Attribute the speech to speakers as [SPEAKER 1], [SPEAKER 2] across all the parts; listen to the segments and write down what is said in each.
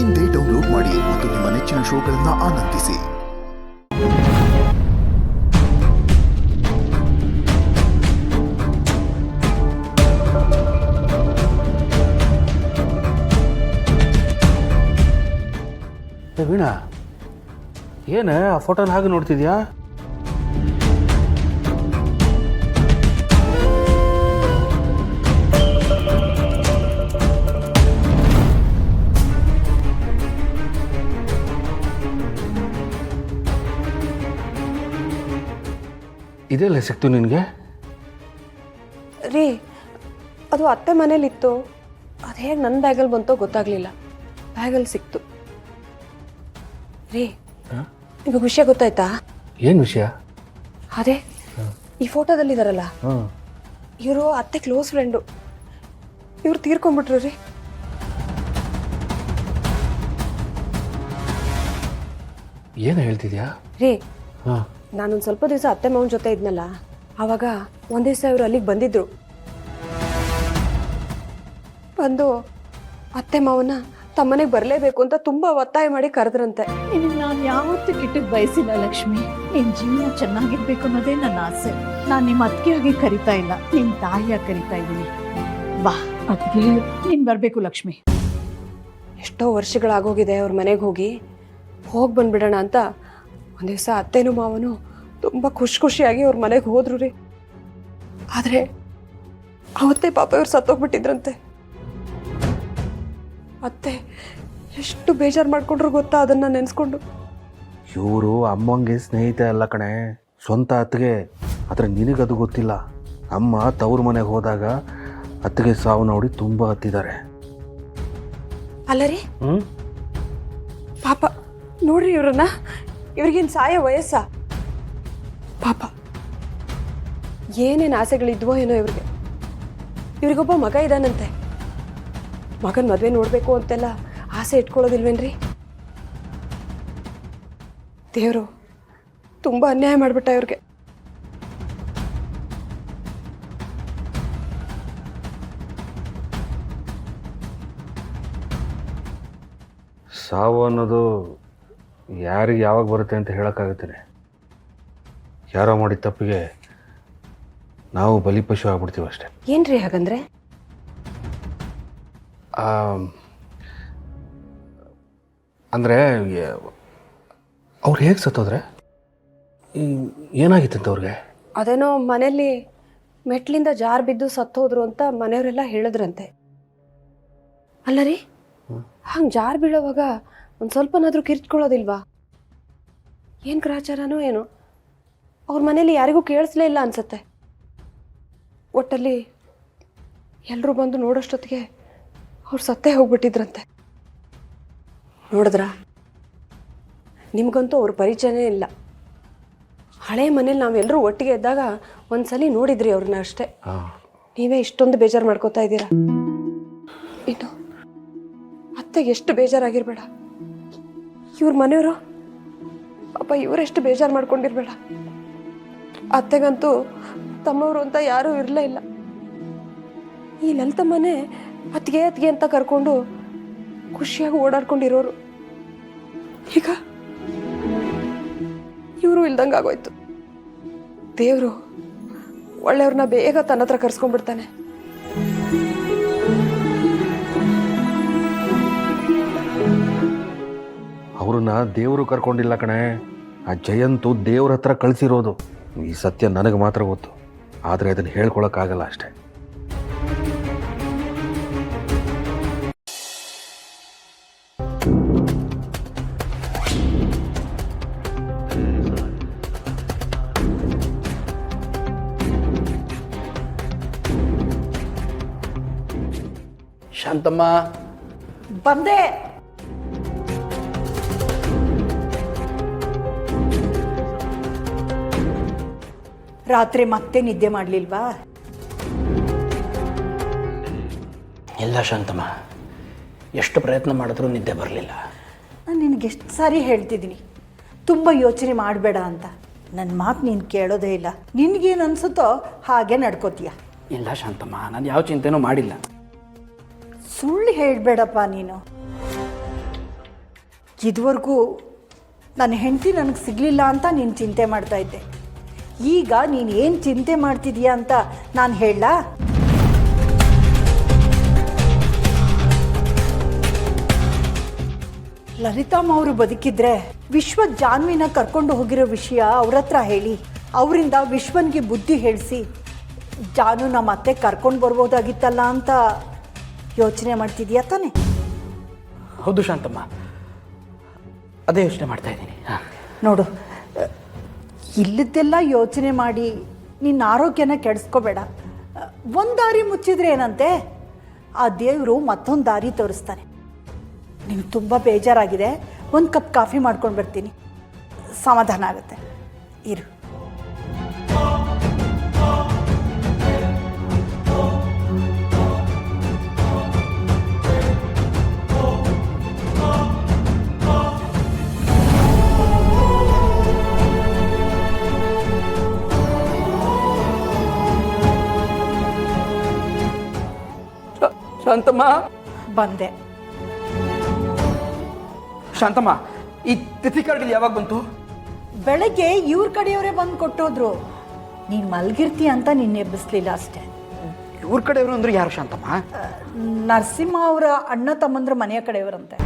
[SPEAKER 1] ಇಂದೇ ಡೌನ್ಲೋಡ್ ಮಾಡಿ ಮತ್ತು ನಿಮ್ಮ ನೆಚ್ಚಿನ ಶೋಗಳನ್ನು ಆನಂದಿಸಿ.
[SPEAKER 2] ವೀಣಾ, ಏನು ಆ ಫೋಟೋನ ಹಾಗೆ ನೋಡ್ತಿದ್ಯಾ? ಇದೆಲ್ಲ ಸಿಕ್ತು ನಿನಗೆ?
[SPEAKER 3] ರೀ, ಅದು ಅತ್ತೆ ಮನೇಲಿತ್ತು. ಅದು ಹೇಗೆ ನನ್ನ ಬ್ಯಾಗಲ್ಲಿ ಬಂತೋ ಗೊತ್ತಾಗಲಿಲ್ಲ. ಬ್ಯಾಗಲ್ಲಿ ಸಿಕ್ತು. ರೀ, ನಿಮಗೆ ವಿಷಯ ಗೊತ್ತಾಯ್ತಾ?
[SPEAKER 2] ಏನು ವಿಷಯ?
[SPEAKER 3] ಅದೇ ಈ ಫೋಟೋದಲ್ಲಿದ್ದಾರಲ್ಲ, ಇವರು ಅತ್ತೆ ಕ್ಲೋಸ್ ಫ್ರೆಂಡು. ಇವ್ರು ತೀರ್ಕೊಂಡ್ಬಿಟ್ರು ರೀ.
[SPEAKER 2] ಏನು ಹೇಳ್ತಿದ್ಯಾ?
[SPEAKER 3] ರೀ, ನಾನೊಂದು ಸ್ವಲ್ಪ ದಿವಸ ಅತ್ತೆ ಮಾವನ ಜೊತೆ ಇದ್ನಲ್ಲ, ಆವಾಗ ಒಂದು ದಿವಸ ಇವರು ಅಲ್ಲಿಗೆ ಬಂದಿದ್ರು. ಬಂದು ಅತ್ತೆ ಮಾವನ ತಮ್ಮನೆಗೆ ಬರಲೇಬೇಕು ಅಂತ ತುಂಬ ಒತ್ತಾಯ ಮಾಡಿ ಕರೆದ್ರಂತೆ.
[SPEAKER 4] ನಿನಗೆ ನಾನು ಯಾವತ್ತೂ ಕೆಟ್ಟದ್ದು ಬಯಸಿಲ್ಲ ಲಕ್ಷ್ಮಿ. ನಿನ್ನ ಜೀವನ ಚೆನ್ನಾಗಿರ್ಬೇಕು ಅನ್ನೋದೇ ನನ್ನ ಆಸೆ. ನಾನು ನಿಮ್ಮ ಅತ್ತಿಗೆಯಾಗಿ ಕರಿತಾ ಇಲ್ಲ, ನಿನ್ನ ತಾಯಿಯಾಗಿ ಕರಿತಾ ಇದ್ದೀನಿ. ಬಾ ಅದಕ್ಕೆ ನೀನು ಬರಬೇಕು ಲಕ್ಷ್ಮಿ.
[SPEAKER 3] ಎಷ್ಟೋ ವರ್ಷಗಳಾಗೋಗಿದೆ ಅವ್ರ ಮನೆಗೆ ಹೋಗಿ ಬಂದ್ಬಿಡೋಣ ಅಂತ ಒಂದು ದಿವಸ ಅತ್ತೆನೂ ಮಾವನು ತುಂಬ ಖುಷಿಯಾಗಿ ಅವ್ರ ಮನೆಗೆ ಹೋದ್ರು ರೀ. ಆದರೆ ಅವತ್ತೇ ಪಾಪ ಇವ್ರು ಸತ್ತೋಗ್ಬಿಟ್ಟಿದ್ರಂತೆ. ಅತ್ತೆ ಎಷ್ಟು ಬೇಜಾರು ಮಾಡ್ಕೊಂಡ್ರು ಗೊತ್ತಾ ಅದನ್ನು ನೆನೆಸ್ಕೊಂಡು.
[SPEAKER 2] ಇವರು ಅಮ್ಮಂಗೆ ಸ್ನೇಹಿತ ಅಲ್ಲ ಕಣೆ, ಸ್ವಂತ ಅತ್ತಿಗೆ. ಆದರೆ ನಿನಗದು ಗೊತ್ತಿಲ್ಲ. ಅಮ್ಮ ತವ್ರ ಮನೆಗೆ ಹೋದಾಗ ಅತ್ತಿಗೆ ಸಾವು ನೋಡಿ ತುಂಬ ಹತ್ತಿದ್ದಾರೆ.
[SPEAKER 3] ಅಲ್ಲ ರೀ, ಪಾಪ ನೋಡ್ರಿ ಇವ್ರನ್ನ. ಇವ್ರಿಗೇನು ಸಾಯೋ ವಯಸ್ಸ? ಪಾಪ ಏನೇನು ಆಸೆಗಳಿದ್ವೋ ಏನೋ ಇವ್ರಿಗೆ. ಇವ್ರಿಗೊಬ್ಬ ಮಗ ಇದ್ದಾನಂತೆ. ಮಗನ ಮದುವೆ ನೋಡಬೇಕು ಅಂತೆಲ್ಲ ಆಸೆ ಇಟ್ಕೊಳ್ಳೋದಿಲ್ವೇನ್ರಿ? ದೇವರು ತುಂಬ ಅನ್ಯಾಯ ಮಾಡಿಬಿಟ್ಟ ಇವ್ರಿಗೆ.
[SPEAKER 2] ಸಾವು ಅನ್ನೋದು ಯಾರಿಗೆ ಯಾವಾಗ ಬರುತ್ತೆ ಅಂತ ಹೇಳೋಕ್ಕಾಗುತ್ತೇನೆ. ಯಾರೋ ಮಾಡಿದ ತಪ್ಪಿಗೆ ನಾವು ಬಲಿಪಶು ಆಗ್ಬಿಡ್ತೀವಿ ಅಷ್ಟೇ.
[SPEAKER 3] ಏನ್ರಿ ಹಾಗಂದ್ರೆ?
[SPEAKER 2] ಅಂದರೆ ಅವ್ರು ಹೇಗೆ ಸತ್ತೋದ್ರೆ? ಏನಾಗಿತ್ತಂತ ಅವ್ರಿಗೆ?
[SPEAKER 3] ಅದೇನೋ ಮನೆಯಲ್ಲಿ ಮೆಟ್ಲಿಂದ ಜಾರು ಬಿದ್ದು ಸತ್ತೋದ್ರು ಅಂತ ಮನೆಯವರೆಲ್ಲ ಹೇಳಿದ್ರಂತೆ. ಅಲ್ಲ ರೀ, ಹಂಗೆ ಜಾರು ಬೀಳೋವಾಗ ಒಂದು ಸ್ವಲ್ಪನಾದರೂ ಕಿರ್ಚ್ಕೊಳ್ಳೋದಿಲ್ವಾ? ಏನು ಗ್ರಾಚಾರನೋ ಏನೋ. ಅವ್ರ ಮನೇಲಿ ಯಾರಿಗೂ ಕೇಳಿಸ್ಲೇ ಇಲ್ಲ ಅನ್ಸತ್ತೆ. ಒಟ್ಟಲ್ಲಿ ಎಲ್ಲರೂ ಬಂದು ನೋಡೋಷ್ಟೊತ್ತಿಗೆ ಅವ್ರು ಸತ್ತೇ ಹೋಗ್ಬಿಟ್ಟಿದ್ರಂತೆ. ನೋಡಿದ್ರಾ? ನಿಮಗಂತೂ ಅವ್ರ ಪರಿಚಯನೇ ಇಲ್ಲ. ಹಳೆ ಮನೇಲಿ ನಾವೆಲ್ಲರೂ ಒಟ್ಟಿಗೆ ಇದ್ದಾಗ ಒಂದ್ಸಲಿ ನೋಡಿದ್ರಿ ಅವ್ರನ್ನ ಅಷ್ಟೇ. ನೀವೇ ಇಷ್ಟೊಂದು ಬೇಜಾರು ಮಾಡ್ಕೋತಾ ಇದ್ದೀರಾ. ಇನ್ನು ಅತ್ತೆಗೆ ಎಷ್ಟು ಬೇಜಾರಾಗಿರ್ಬೇಡ. ಇವ್ರ ಮನೆಯವರು ಪಾಪ ಇವರೆಷ್ಟು ಬೇಜಾರು ಮಾಡ್ಕೊಂಡಿರ್ಬೇಡ. ಅತ್ತೆಗಂತೂ ತಮ್ಮವರು ಅಂತ ಯಾರೂ ಇರಲೇ ಇಲ್ಲ. ಈ ಲಲಿತಮ್ಮನೇ ಅತ್ತಿಗೆ ಅಂತ ಕರ್ಕೊಂಡು ಖುಷಿಯಾಗಿ ಓಡಾಡ್ಕೊಂಡಿರೋರು. ಈಗ ಇವರು ಇಲ್ದಂಗೆ ಆಗೋಯ್ತು. ದೇವರು ಒಳ್ಳೆಯವ್ರನ್ನ ಬೇಗ ತನ್ನ ಹತ್ರ ಕರ್ಸ್ಕೊಂಡ್ಬಿಡ್ತಾನೆ.
[SPEAKER 2] ಅವ್ರನ್ನ ದೇವರು ಕರ್ಕೊಂಡಿಲ್ಲ ಕಣೆ, ಆ ಜಯಂತು ದೇವ್ರ ಹತ್ರ ಕಳಿಸಿರೋದು. ಈ ಸತ್ಯ ನನಗೆ ಮಾತ್ರ ಗೊತ್ತು, ಆದರೆ ಅದನ್ನು ಹೇಳ್ಕೊಳಕ್ಕಾಗಲ್ಲ ಅಷ್ಟೇ.
[SPEAKER 5] ಶಾಂತಮ್ಮ,
[SPEAKER 4] ಬಂದೆ. ರಾತ್ರಿ ಮತ್ತೆ ನಿದ್ದೆ ಮಾಡಲಿಲ್ವಾ?
[SPEAKER 5] ಇಲ್ಲ ಶಾಂತಮ್ಮ, ಎಷ್ಟು ಪ್ರಯತ್ನ ಮಾಡಿದ್ರೂ ನಿದ್ದೆ ಬರಲಿಲ್ಲ.
[SPEAKER 4] ನಾನು ನಿನಗೆ ಎಷ್ಟು ಸಾರಿ ಹೇಳ್ತಿದ್ದೀನಿ ತುಂಬ ಯೋಚನೆ ಮಾಡಬೇಡ ಅಂತ. ನನ್ನ ಮಾತು ನೀನು ಕೇಳೋದೇ ಇಲ್ಲ. ನಿನಗೇನು ಅನಿಸುತ್ತೋ ಹಾಗೆ ನಡ್ಕೋತೀಯ.
[SPEAKER 5] ಇಲ್ಲ ಶಾಂತಮ್ಮ, ನಾನು ಯಾವ ಚಿಂತೆನೂ ಮಾಡಿಲ್ಲ.
[SPEAKER 4] ಸುಳ್ಳು ಹೇಳಬೇಡಪ್ಪ ನೀನು. ಇದುವರೆಗೂ ನನ್ನ ಹೆಂಡತಿ ನನಗೆ ಸಿಗಲಿಲ್ಲ ಅಂತ ನೀನು ಚಿಂತೆ ಮಾಡ್ತಾಯಿದ್ದೆ. ಈಗ ನೀನು ಏನು ಚಿಂತೆ ಮಾಡ್ತಿದೀಯ ಅಂತ ನಾನು ಹೇಳಲಾ? ಲಲಿತಮ್ಮ ಅವರು ಬದುಕಿದ್ರೆ ವಿಶ್ವ ಜಾನ್ವಿನ ಕರ್ಕೊಂಡು ಹೋಗಿರೋ ವಿಷಯ ಅವ್ರ ಹತ್ರ ಹೇಳಿ, ಅವರಿಂದ ವಿಶ್ವನ್ಗೆ ಬುದ್ಧಿ ಹೇಳಿಸಿ ಜಾನು ನಮ್ಮ ಅತ್ತೆ ಕರ್ಕೊಂಡು ಬರ್ಬೋದಾಗಿತ್ತಲ್ಲ ಅಂತ ಯೋಚನೆ ಮಾಡ್ತಿದ್ಯಾ ತಾನೆ?
[SPEAKER 5] ಹೌದು ಶಾಂತಮ್ಮ, ಅದೇ ಯೋಚನೆ ಮಾಡ್ತಾ ಇದ್ದೀನಿ.
[SPEAKER 4] ನೋಡು, ಇಲ್ಲದ್ದೆಲ್ಲ ಯೋಚನೆ ಮಾಡಿ ನಿನ್ನ ಆರೋಗ್ಯನ ಕೆಡಿಸ್ಕೋಬೇಡ. ಒಂದು ದಾರಿ ಮುಚ್ಚಿದ್ರೆ ಏನಂತೆ, ಆ ದೇವರು ಮತ್ತೊಂದು ದಾರಿ ತೋರಿಸ್ತಾನೆ. ನಿಮ್ಗೆ ತುಂಬ ಬೇಜಾರಾಗಿದೆ, ಒಂದು ಕಪ್ ಕಾಫಿ ಮಾಡ್ಕೊಂಡು ಬರ್ತೀನಿ, ಸಮಾಧಾನ ಆಗುತ್ತೆ. ಇರು.
[SPEAKER 5] ಶಾಂತಮ್ಮ,
[SPEAKER 4] ಬಂದೆ.
[SPEAKER 5] ಶಾಂತಮ್ಮ, ಈ ತಿಥಿ ಕಾರ್ಡ್ ಯಾವಾಗ ಬಂತು?
[SPEAKER 4] ಬೆಳಗ್ಗೆ ಇವ್ರ ಕಡೆಯವರೇ ಬಂದು ಕೊಟ್ಟೋದ್ರು. ನೀನು ಮಲಗಿರ್ತೀಯ ಅಂತ ನಿನ್ನ ಎಬ್ಬಿಸ್ಲಿಲ್ಲ ಅಷ್ಟೇ.
[SPEAKER 5] ಇವ್ರ ಕಡೆಯವರು ಅಂದ್ರೆ ಯಾರು ಶಾಂತಮ್ಮ?
[SPEAKER 4] ನರಸಿಂಹ ಅವರ ಅಣ್ಣ ತಮ್ಮಂದ್ರ ಮನೆಯ ಕಡೆಯವರಂತೆ.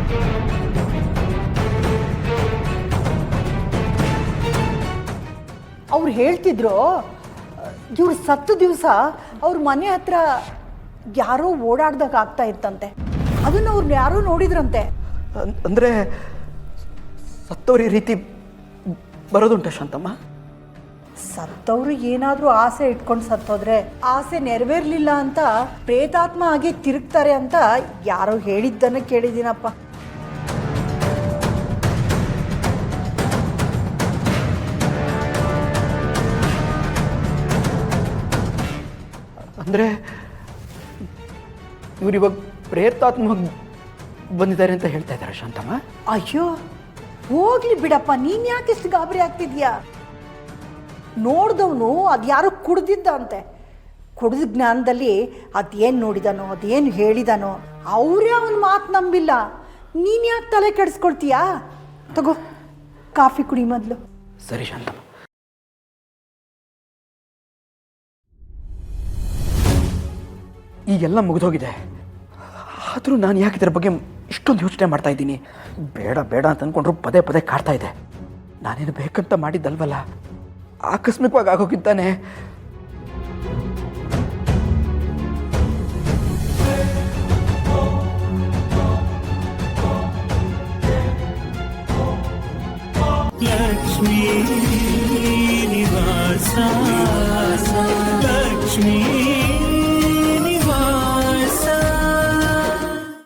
[SPEAKER 4] ಅವ್ರು ಹೇಳ್ತಿದ್ರು, ಇವ್ರು ಸತ್ತು ದಿವಸ ಅವ್ರ ಮನೆ ಹತ್ರ ಯಾರೋ ಓಡಾಡ್ದಾಗ ಆಗ್ತಾ ಇತ್ತಂತೆ. ಅದನ್ನು ಅವ್ರನ್ನ ಯಾರೋ ನೋಡಿದ್ರಂತೆ.
[SPEAKER 5] ಅಂದರೆ ಸತ್ತವ್ರ ರೀತಿ ಬರೋದುಂಟ ಶಾಂತಮ್ಮ?
[SPEAKER 4] ಸತ್ತವರು ಏನಾದರೂ ಆಸೆ ಇಟ್ಕೊಂಡು ಸತ್ತೋದ್ರೆ ಆಸೆ ನೆರವೇರ್ಲಿಲ್ಲ ಅಂತ ಪ್ರೇತಾತ್ಮ ಆಗಿ ತಿರುಗ್ತಾರೆ ಅಂತ ಯಾರೋ ಹೇಳಿದ್ದನ್ನು ಕೇಳಿದ್ದೀನಪ್ಪ.
[SPEAKER 5] ಅಂದರೆ ಇವರಿವಾಗ ಪ್ರೇತಾತ್ಮವಾಗಿ ಬಂದಿದ್ದಾರೆ ಅಂತ ಹೇಳ್ತಾ ಇದ್ದಾರೆ ಶಾಂತಮ್ಮ?
[SPEAKER 4] ಅಯ್ಯೋ ಹೋಗ್ಲಿ ಬಿಡಪ್ಪ, ನೀನು ಯಾಕೆ ಇಷ್ಟು ಗಾಬರಿ ಆಗ್ತಿದ್ಯಾ? ನೋಡ್ದವನು ಅದು ಯಾರೋ ಕುಡ್ದಿದ್ದ ಅಂತೆ. ಕುಡಿದ ಜ್ಞಾನದಲ್ಲಿ ಅದೇನು ನೋಡಿದಾನೋ ಅದೇನು ಹೇಳಿದಾನೋ ಅವರೇ ಅವನ ಮಾತು ನಂಬಿಲ್ಲ. ನೀನು ಯಾಕೆ ತಲೆ ಕೆಡಿಸ್ಕೊಳ್ತೀಯಾ? ತಗೋ ಕಾಫಿ ಕುಡಿ ಮೊದಲು.
[SPEAKER 5] ಸರಿ ಶಾಂತಮ್ಮ. ಈಗೆಲ್ಲ ಮುಗಿದೋಗಿದೆ, ಆದರೂ ನಾನು ಯಾಕೆ ಇದರ ಬಗ್ಗೆ ಇಷ್ಟೊಂದು ಯೋಚನೆ ಮಾಡ್ತಾ ಇದ್ದೀನಿ? ಬೇಡ ಬೇಡ ಅಂತ ಅಂದ್ಕೊಂಡ್ರು ಪದೇ ಪದೇ ಕಾಡ್ತಾ ಇದೆ. ನಾನೇನು ಬೇಕಂತ ಮಾಡಿದ್ದಲ್ವಲ್ಲ, ಆಕಸ್ಮಿಕವಾಗಿ ಆಗೋಗಿದ್ದಾನೆ.
[SPEAKER 6] ಲಕ್ಷ್ಮೀ ನಿವಾಸ ಲಕ್ಷ್ಮೀ